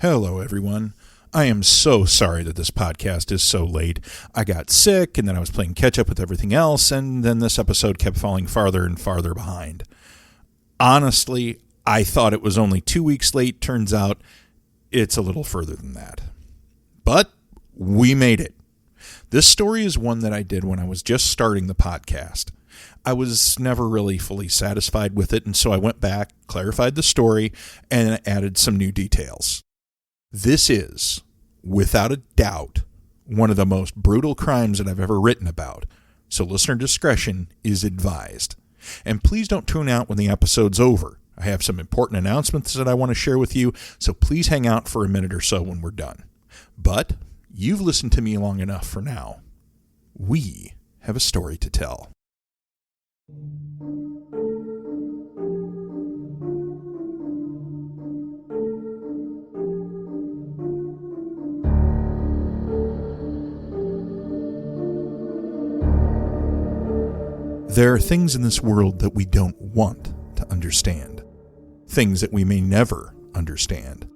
Hello, everyone. I am so sorry that this podcast is so late. I got sick, and then I was playing catch-up with everything else, and then this episode kept falling farther and farther behind. Honestly, I thought it was only 2 weeks late. Turns out it's a little further than that. But we made it. This story is one that I did when I was just starting the podcast. I was never really fully satisfied with it, and so I went back, clarified the story, and added some new details. This is, without a doubt, one of the most brutal crimes that I've ever written about, so listener discretion is advised. And please don't tune out when the episode's over. I have some important announcements that I want to share with you, so please hang out for a minute or so when we're done. But you've listened to me long enough for now. We have a story to tell. There are things in this world that we don't want to understand. Things that we may never understand.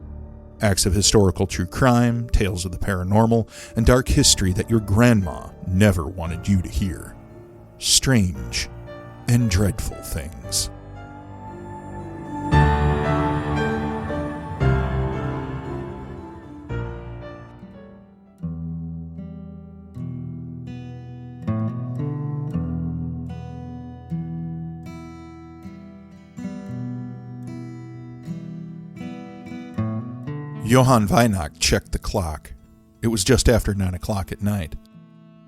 Acts of historical true crime, tales of the paranormal, and dark history that your grandma never wanted you to hear. Strange and dreadful things. Johann Whynack checked the clock. It was just after 9 o'clock at night.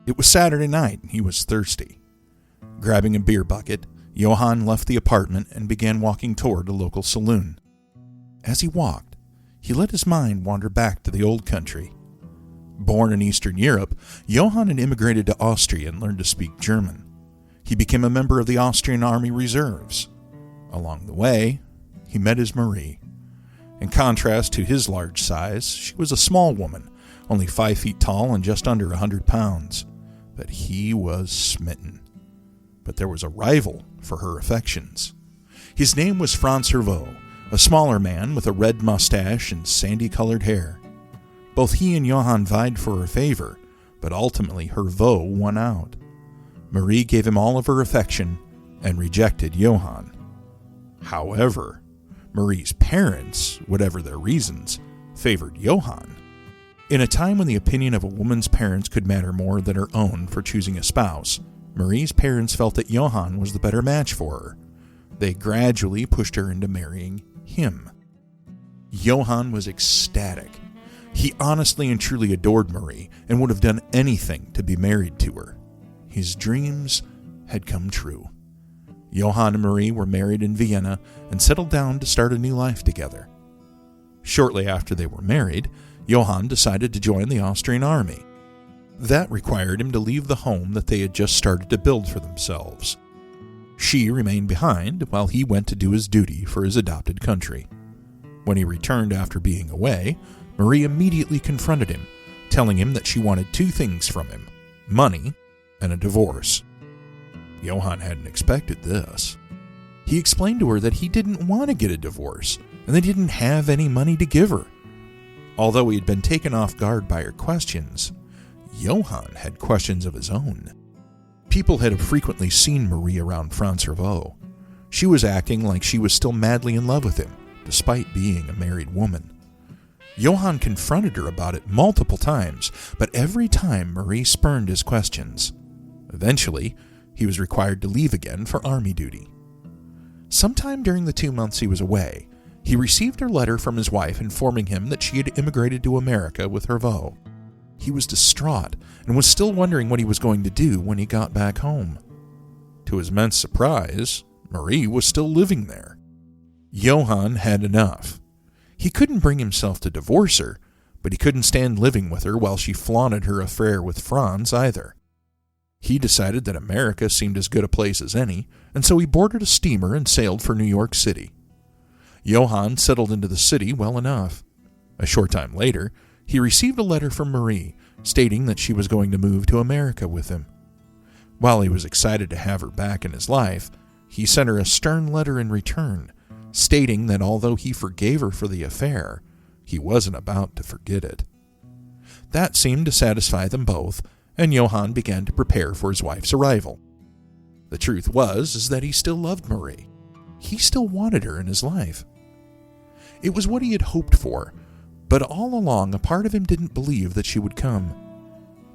It was Saturday night, and he was thirsty. Grabbing a beer bucket, Johann left the apartment and began walking toward a local saloon. As he walked, he let his mind wander back to the old country. Born in Eastern Europe, Johann had immigrated to Austria and learned to speak German. He became a member of the Austrian Army Reserves. Along the way, he met his Marie. In contrast to his large size, she was a small woman, only 5 feet tall and just under 100 pounds. But he was smitten. But there was a rival for her affections. His name was Franz Hervaux, a smaller man with a red mustache and sandy-colored hair. Both he and Johann vied for her favor, but ultimately Hervaux won out. Marie gave him all of her affection and rejected Johann. However, Marie's parents, whatever their reasons, favored Johann. In a time when the opinion of a woman's parents could matter more than her own for choosing a spouse, Marie's parents felt that Johann was the better match for her. They gradually pushed her into marrying him. Johann was ecstatic. He honestly and truly adored Marie and would have done anything to be married to her. His dreams had come true. Johann and Marie were married in Vienna and settled down to start a new life together. Shortly after they were married, Johann decided to join the Austrian army. That required him to leave the home that they had just started to build for themselves. She remained behind while he went to do his duty for his adopted country. When he returned after being away, Marie immediately confronted him, telling him that she wanted 2 things from him: money and a divorce. Johann hadn't expected this. He explained to her that he didn't want to get a divorce, and they didn't have any money to give her. Although he had been taken off guard by her questions, Johann had questions of his own. People had frequently seen Marie around Franz Hervaux. She was acting like she was still madly in love with him, despite being a married woman. Johann confronted her about it multiple times, but every time Marie spurned his questions. Eventually, he was required to leave again for army duty. Sometime during the 2 months he was away, he received a letter from his wife informing him that she had immigrated to America with Hervaux. He was distraught and was still wondering what he was going to do when he got back home. To his immense surprise, Marie was still living there. Johann had enough. He couldn't bring himself to divorce her, but he couldn't stand living with her while she flaunted her affair with Franz either. He decided that America seemed as good a place as any, and so he boarded a steamer and sailed for New York City. Johann settled into the city well enough. A short time later, he received a letter from Marie stating that she was going to move to America with him. While he was excited to have her back in his life, he sent her a stern letter in return, stating that although he forgave her for the affair, He wasn't about to forget it. That seemed to satisfy them both, and Johann began to prepare for his wife's arrival. The truth was that he still loved Marie. He still wanted her in his life. It was what he had hoped for, but all along a part of him didn't believe that she would come.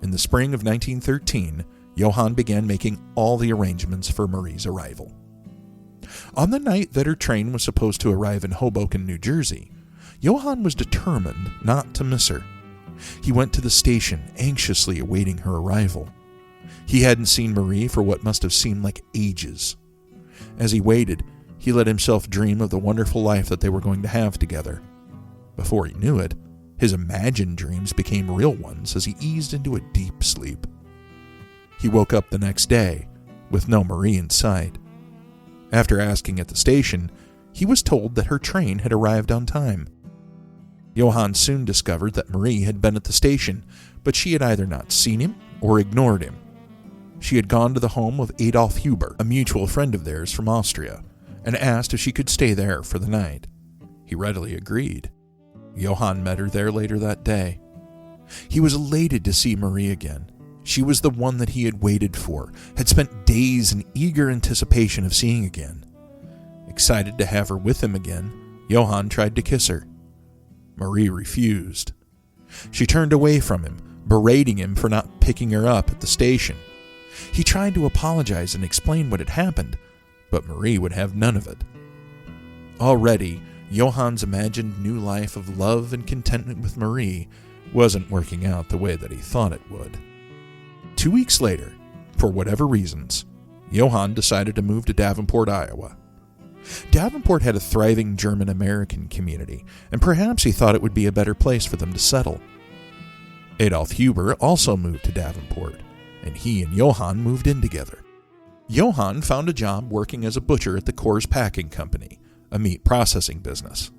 In the spring of 1913, Johann began making all the arrangements for Marie's arrival. On the night that her train was supposed to arrive in Hoboken, New Jersey, Johann was determined not to miss her. He went to the station, anxiously awaiting her arrival. He hadn't seen Marie for what must have seemed like ages. As he waited, he let himself dream of the wonderful life that they were going to have together. Before he knew it, his imagined dreams became real ones as he eased into a deep sleep. He woke up the next day with no Marie in sight. After asking at the station, he was told that her train had arrived on time. Johann soon discovered that Marie had been at the station, but she had either not seen him or ignored him. She had gone to the home of Adolf Huber, a mutual friend of theirs from Austria, and asked if she could stay there for the night. He readily agreed. Johann met her there later that day. He was elated to see Marie again. She was the one that he had waited for, had spent days in eager anticipation of seeing again. Excited to have her with him again, Johann tried to kiss her. Marie refused. She turned away from him, berating him for not picking her up at the station. He tried to apologize and explain what had happened, but Marie would have none of it. Already, Johann's imagined new life of love and contentment with Marie wasn't working out the way that he thought it would. 2 weeks later, for whatever reasons, Johann decided to move to Davenport, Iowa. Davenport had a thriving German-American community, and perhaps he thought it would be a better place for them to settle. Adolf Huber also moved to Davenport, and he and Johann moved in together. Johann found a job working as a butcher at the Coors Packing Company, a meat processing business.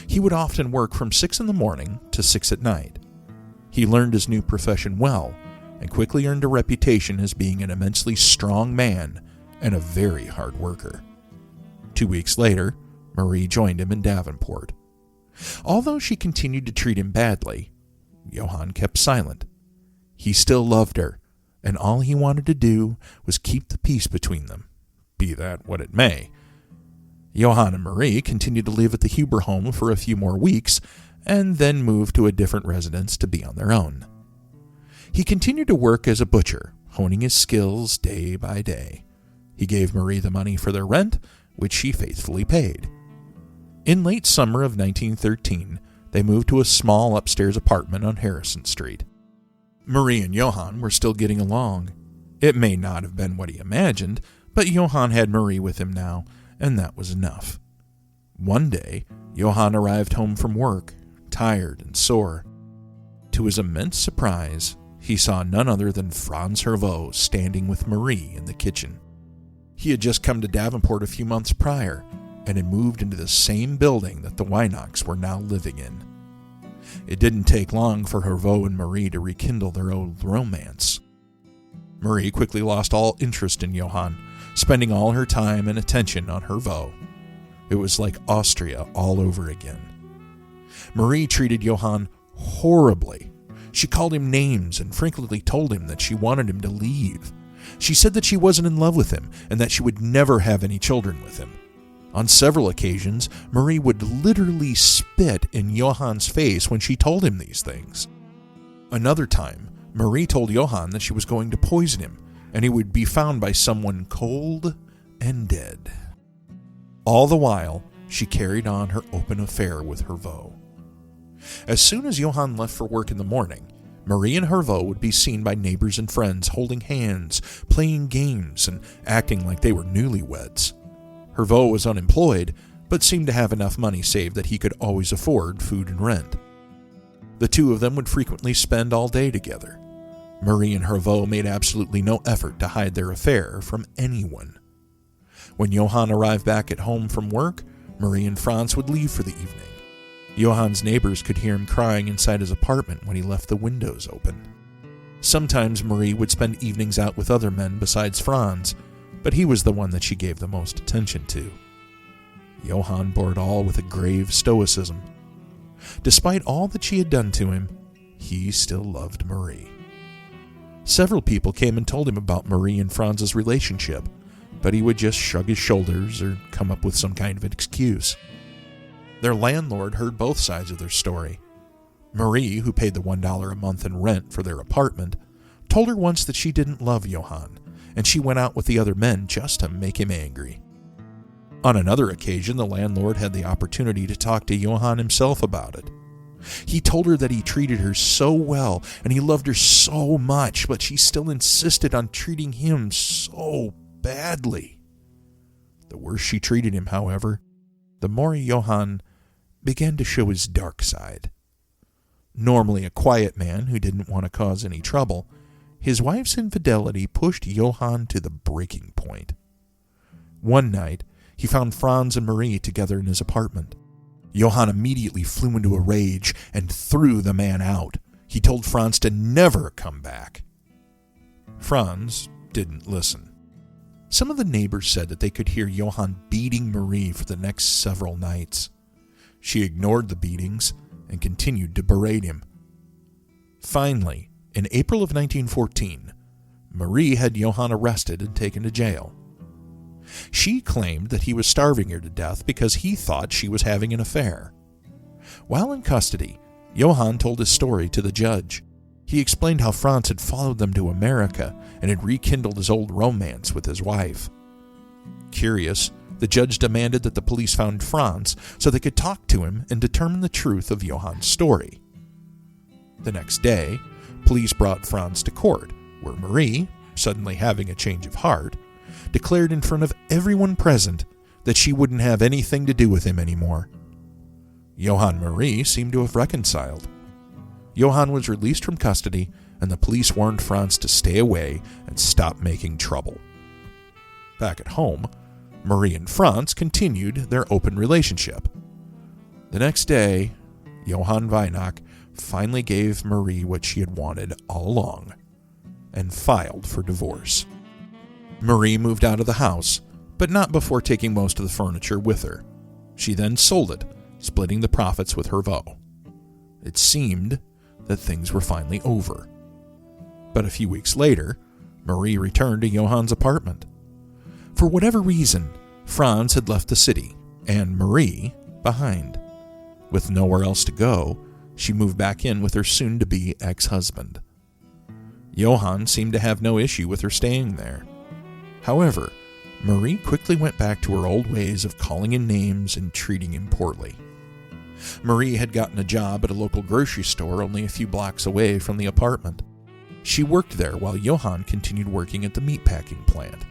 He would often work from 6 in the morning to 6 at night. He learned his new profession well, and quickly earned a reputation as being an immensely strong man and a very hard worker. 2 weeks later, Marie joined him in Davenport. Although she continued to treat him badly, Johann kept silent. He still loved her, and all he wanted to do was keep the peace between them, be that what it may. Johann and Marie continued to live at the Huber home for a few more weeks, and then moved to a different residence to be on their own. He continued to work as a butcher, honing his skills day by day. He gave Marie the money for their rent, which she faithfully paid. In late summer of 1913, they moved to a small upstairs apartment on Harrison Street. Marie and Johann were still getting along. It may not have been what he imagined, but Johann had Marie with him now, and that was enough. One day, Johann arrived home from work, tired and sore. To his immense surprise, he saw none other than Franz Hervaux standing with Marie in the kitchen. He had just come to Davenport a few months prior, and had moved into the same building that the Whynacks were now living in. It didn't take long for Hervaux and Marie to rekindle their old romance. Marie quickly lost all interest in Johann, spending all her time and attention on Hervaux. It was like Austria all over again. Marie treated Johann horribly. She called him names and frequently told him that she wanted him to leave. She said that she wasn't in love with him and that she would never have any children with him. On several occasions, Marie would literally spit in Johann's face when she told him these things. Another time, Marie told Johann that she was going to poison him, and he would be found by someone cold and dead. All the while, she carried on her open affair with Hervaux. As soon as Johann left for work in the morning, Marie and Hervaux would be seen by neighbors and friends holding hands, playing games, and acting like they were newlyweds. Hervaux was unemployed, but seemed to have enough money saved that he could always afford food and rent. The two of them would frequently spend all day together. Marie and Hervaux made absolutely no effort to hide their affair from anyone. When Johann arrived back at home from work, Marie and Franz would leave for the evening. Johann's neighbors could hear him crying inside his apartment when he left the windows open. Sometimes Marie would spend evenings out with other men besides Franz, but he was the one that she gave the most attention to. Johann bore it all with a grave stoicism. Despite all that she had done to him, he still loved Marie. Several people came and told him about Marie and Franz's relationship, but he would just shrug his shoulders or come up with some kind of an excuse. Their landlord heard both sides of their story. Marie, who paid the $1 a month in rent for their apartment, told her once that she didn't love Johann, and she went out with the other men just to make him angry. On another occasion, the landlord had the opportunity to talk to Johann himself about it. He told her that he treated her so well and he loved her so much, but she still insisted on treating him so badly. The worse she treated him, however, the more Johann began to show his dark side. Normally a quiet man who didn't want to cause any trouble, his wife's infidelity pushed Johann to the breaking point. One night, he found Franz and Marie together in his apartment. Johann immediately flew into a rage and threw the man out. He told Franz to never come back. Franz didn't listen. Some of the neighbors said that they could hear Johann beating Marie for the next several nights. She ignored the beatings and continued to berate him. Finally, in April of 1914, Marie had Johann arrested and taken to jail. She claimed that he was starving her to death because he thought she was having an affair. While in custody, Johann told his story to the judge. He explained how Franz had followed them to America and had rekindled his old romance with his wife. Curious, the judge demanded that the police found Franz so they could talk to him and determine the truth of Johann's story. The next day, police brought Franz to court, where Marie, suddenly having a change of heart, declared in front of everyone present that she wouldn't have anything to do with him anymore. Johann and Marie seemed to have reconciled. Johann was released from custody, and the police warned Franz to stay away and stop making trouble. Back at home, Marie and Franz continued their open relationship. The next day, Johann Whynack finally gave Marie what she had wanted all along and filed for divorce. Marie moved out of the house, but not before taking most of the furniture with her. She then sold it, splitting the profits with Herveau. It seemed that things were finally over. But a few weeks later, Marie returned to Johann's apartment. For whatever reason, Franz had left the city, and Marie behind. With nowhere else to go, she moved back in with her soon-to-be ex-husband. Johann seemed to have no issue with her staying there. However, Marie quickly went back to her old ways of calling him names and treating him poorly. Marie had gotten a job at a local grocery store only a few blocks away from the apartment. She worked there while Johann continued working at the meatpacking plant.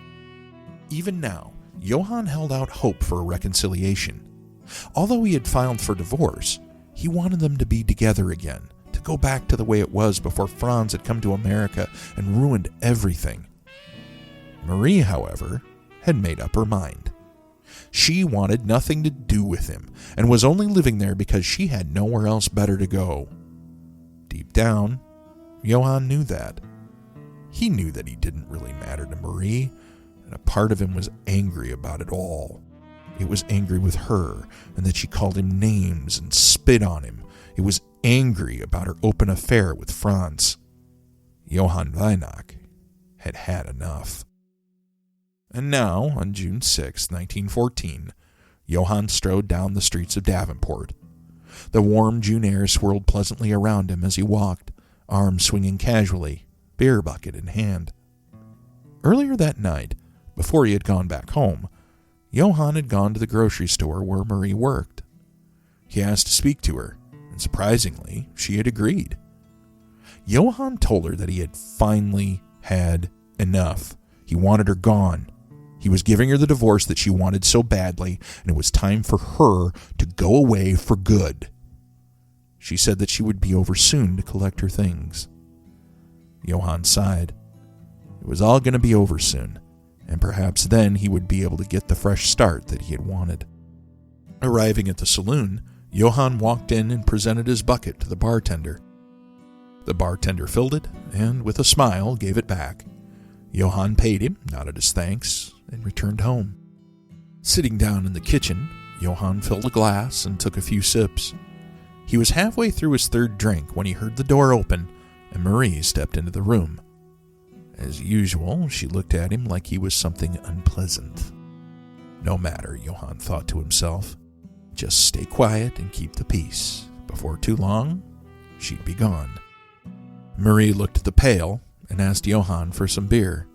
Even now, Johann held out hope for a reconciliation. Although he had filed for divorce, he wanted them to be together again, to go back to the way it was before Franz had come to America and ruined everything. Marie, however, had made up her mind. She wanted nothing to do with him and was only living there because she had nowhere else better to go. Deep down, Johann knew that. He knew that he didn't really matter to Marie, and a part of him was angry about it all. It was angry with her, and that she called him names and spit on him. It was angry about her open affair with Franz. Johann Whynack had had enough. And now, on June 6, 1914, Johann strode down the streets of Davenport. The warm June air swirled pleasantly around him as he walked, arms swinging casually, beer bucket in hand. Earlier that night, before he had gone back home, Johann had gone to the grocery store where Marie worked. He asked to speak to her, and surprisingly, she had agreed. Johann told her that he had finally had enough. He wanted her gone. He was giving her the divorce that she wanted so badly, and it was time for her to go away for good. She said that she would be over soon to collect her things. Johann sighed. It was all going to be over soon, and perhaps then he would be able to get the fresh start that he had wanted. Arriving at the saloon, Johann walked in and presented his bucket to the bartender. The bartender filled it, and with a smile gave it back. Johann paid him, nodded his thanks, and returned home. Sitting down in the kitchen, Johann filled a glass and took a few sips. He was halfway through his third drink when he heard the door open and Marie stepped into the room. As usual, she looked at him like he was something unpleasant. No matter, Johann thought to himself. Just stay quiet and keep the peace. Before too long, she'd be gone. Marie looked at the pail and asked Johann for some beer.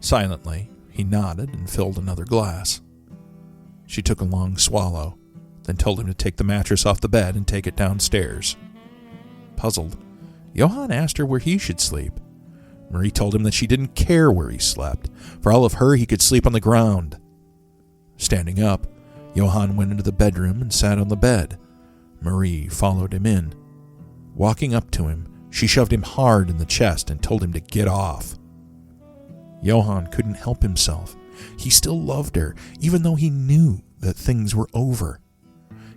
Silently, he nodded and filled another glass. She took a long swallow, then told him to take the mattress off the bed and take it downstairs. Puzzled, Johann asked her where he should sleep. Marie told him that she didn't care where he slept. For all of her, he could sleep on the ground. Standing up, Johann went into the bedroom and sat on the bed. Marie followed him in. Walking up to him, she shoved him hard in the chest and told him to get off. Johann couldn't help himself. He still loved her, even though he knew that things were over.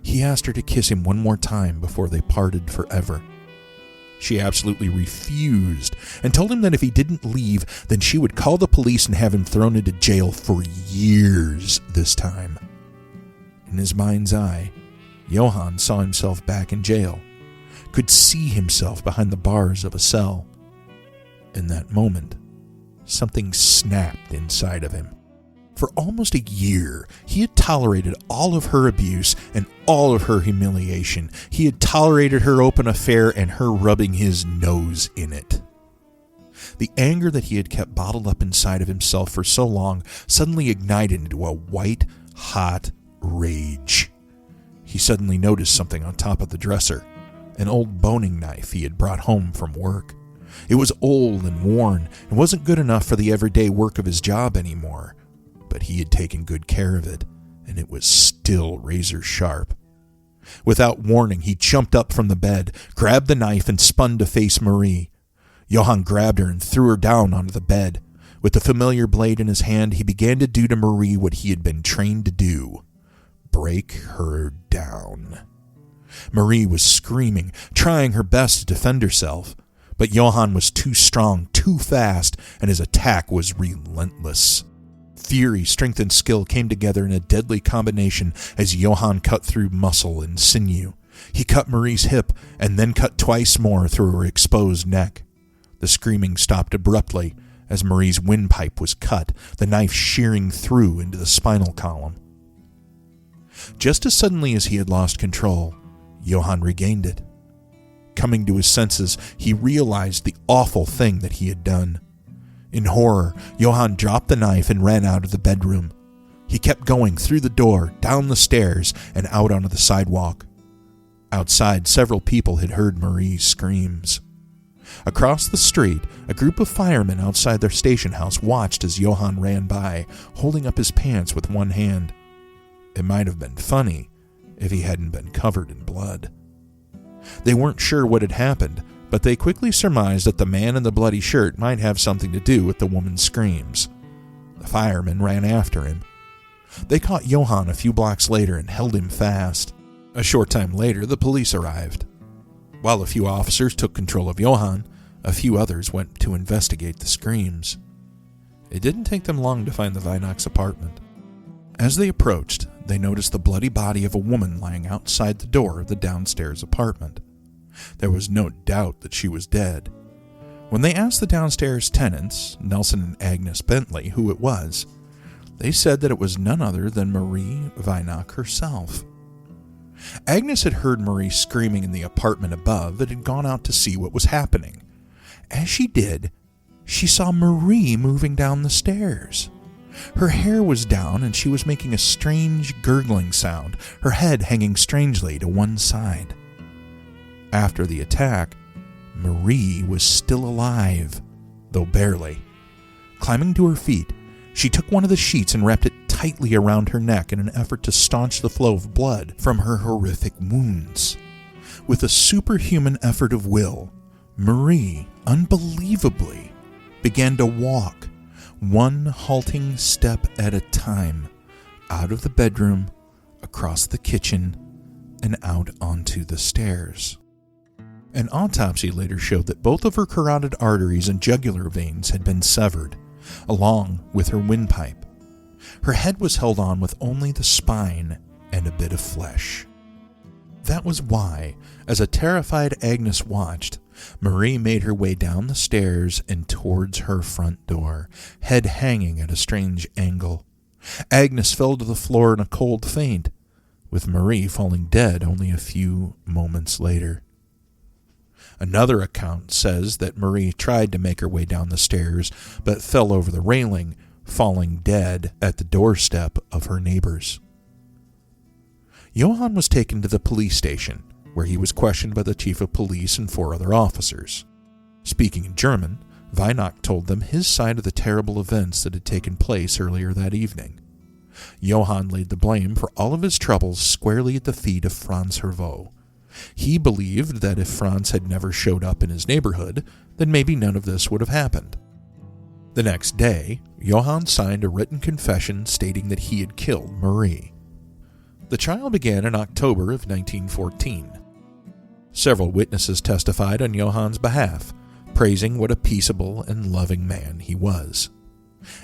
He asked her to kiss him one more time before they parted forever. She absolutely refused and told him that if he didn't leave, then she would call the police and have him thrown into jail for years this time. In his mind's eye, Johann saw himself back in jail, could see himself behind the bars of a cell. In that moment, something snapped inside of him. For almost a year, he had tolerated all of her abuse and all of her humiliation. He had tolerated her open affair and her rubbing his nose in it. The anger that he had kept bottled up inside of himself for so long suddenly ignited into a white, hot rage. He suddenly noticed something on top of the dresser, an old boning knife he had brought home from work. It was old and worn and wasn't good enough for the everyday work of his job anymore. But he had taken good care of it, and it was still razor sharp. Without warning, he jumped up from the bed, grabbed the knife, and spun to face Marie. Johann grabbed her and threw her down onto the bed. With the familiar blade in his hand, he began to do to Marie what he had been trained to do: break her down. Marie was screaming, trying her best to defend herself, but Johann was too strong, too fast, and his attack was relentless. Fury, strength, and skill came together in a deadly combination as Johann cut through muscle and sinew. He cut Marie's hip and then cut twice more through her exposed neck. The screaming stopped abruptly as Marie's windpipe was cut, the knife shearing through into the spinal column. Just as suddenly as he had lost control, Johann regained it. Coming to his senses, he realized the awful thing that he had done. In horror, Johann dropped the knife and ran out of the bedroom. He kept going through the door, down the stairs, and out onto the sidewalk. Outside, several people had heard Marie's screams. Across the street, a group of firemen outside their station house watched as Johann ran by, holding up his pants with one hand. It might have been funny if he hadn't been covered in blood. They weren't sure what had happened, but they quickly surmised that the man in the bloody shirt might have something to do with the woman's screams. The firemen ran after him. They caught Johann a few blocks later and held him fast. A short time later, the police arrived. While a few officers took control of Johann, a few others went to investigate the screams. It didn't take them long to find the Whynack's apartment. As they approached, they noticed the bloody body of a woman lying outside the door of the downstairs apartment. There was no doubt that she was dead. When they asked the downstairs tenants, Nelson and Agnes Bentley, who it was, they said that it was none other than Marie Whynack herself. Agnes had heard Marie screaming in the apartment above and had gone out to see what was happening. As she did, she saw Marie moving down the stairs. Her hair was down and she was making a strange gurgling sound, her head hanging strangely to one side. After the attack, Marie was still alive, though barely. Climbing to her feet, she took one of the sheets and wrapped it tightly around her neck in an effort to staunch the flow of blood from her horrific wounds. With a superhuman effort of will, Marie, unbelievably, began to walk, one halting step at a time, out of the bedroom, across the kitchen, and out onto the stairs. An autopsy later showed that both of her carotid arteries and jugular veins had been severed, along with her windpipe. Her head was held on with only the spine and a bit of flesh. That was why, as a terrified Agnes watched, Marie made her way down the stairs and towards her front door, head hanging at a strange angle. Agnes fell to the floor in a cold faint, with Marie falling dead only a few moments later. Another account says that Marie tried to make her way down the stairs, but fell over the railing, falling dead at the doorstep of her neighbors. Johann was taken to the police station, where he was questioned by the chief of police and 4 other officers. Speaking in German, Whynack told them his side of the terrible events that had taken place earlier that evening. Johann laid the blame for all of his troubles squarely at the feet of Franz Hervaux. He believed that if Franz had never showed up in his neighborhood, then maybe none of this would have happened. The next day, Johann signed a written confession stating that he had killed Marie. The trial began in October of 1914. Several witnesses testified on Johann's behalf, praising what a peaceable and loving man he was.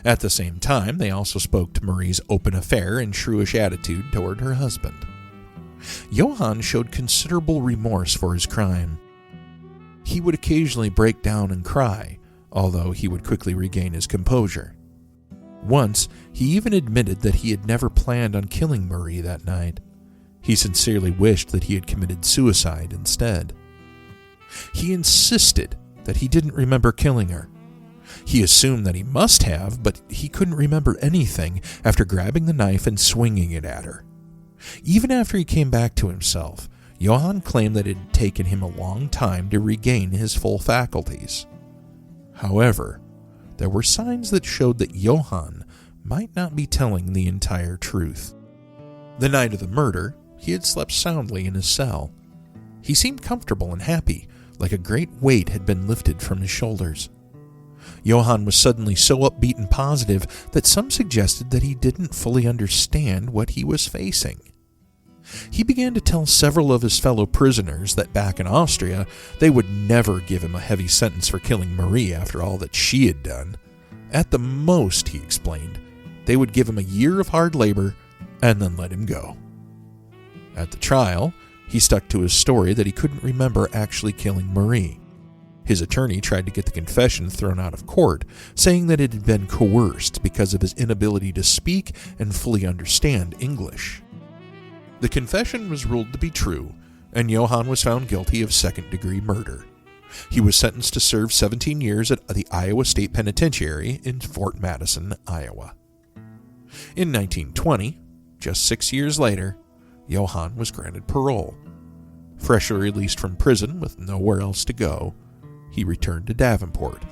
At the same time, they also spoke to Marie's open affair and shrewish attitude toward her husband. Johann showed considerable remorse for his crime. He would occasionally break down and cry, although he would quickly regain his composure. Once, he even admitted that he had never planned on killing Marie that night. He sincerely wished that he had committed suicide instead. He insisted that he didn't remember killing her. He assumed that he must have, but he couldn't remember anything after grabbing the knife and swinging it at her. Even after he came back to himself, Johann claimed that it had taken him a long time to regain his full faculties. However, there were signs that showed that Johann might not be telling the entire truth. The night of the murder, he had slept soundly in his cell. He seemed comfortable and happy, like a great weight had been lifted from his shoulders. Johann was suddenly so upbeat and positive that some suggested that he didn't fully understand what he was facing. He began to tell several of his fellow prisoners that back in Austria, they would never give him a heavy sentence for killing Marie after all that she had done. At the most, he explained, they would give him a year of hard labor and then let him go. At the trial, he stuck to his story that he couldn't remember actually killing Marie. His attorney tried to get the confession thrown out of court, saying that it had been coerced because of his inability to speak and fully understand English. The confession was ruled to be true, and Johann was found guilty of second-degree murder. He was sentenced to serve 17 years at the Iowa State Penitentiary in Fort Madison, Iowa. In 1920, just 6 years later, Johann was granted parole. Freshly released from prison with nowhere else to go, he returned to Davenport.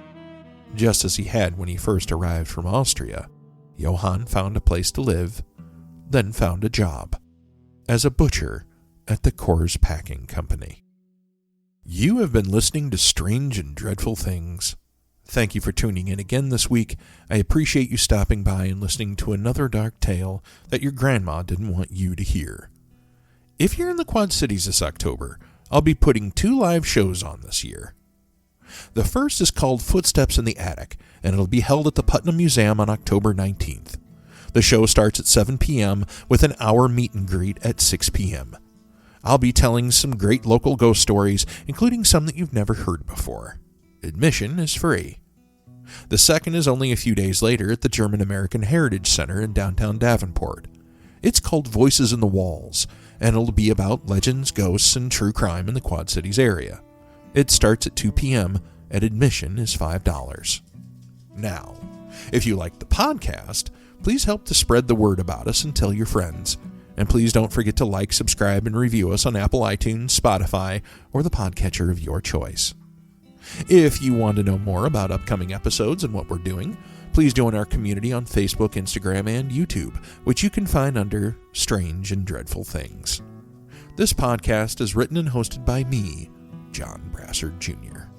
Just as he had when he first arrived from Austria, Johann found a place to live, then found a job as a butcher at the Coors Packing Company. You have been listening to Strange and Dreadful Things. Thank you for tuning in again this week. I appreciate you stopping by and listening to another dark tale that your grandma didn't want you to hear. If you're in the Quad Cities this October, I'll be putting 2 live shows on this year. The first is called Footsteps in the Attic, and it'll be held at the Putnam Museum on October 19th. The show starts at 7 p.m. with an hour meet and greet at 6 p.m. I'll be telling some great local ghost stories, including some that you've never heard before. Admission is free. The second is only a few days later at the German American Heritage Center in downtown Davenport. It's called Voices in the Walls, and it'll be about legends, ghosts, and true crime in the Quad Cities area. It starts at 2 p.m., and admission is $5. Now, if you like the podcast, please help to spread the word about us and tell your friends. And please don't forget to like, subscribe, and review us on Apple iTunes, Spotify, or the podcatcher of your choice. If you want to know more about upcoming episodes and what we're doing, please join our community on Facebook, Instagram, and YouTube, which you can find under Strange and Dreadful Things. This podcast is written and hosted by me, John Brassard Jr.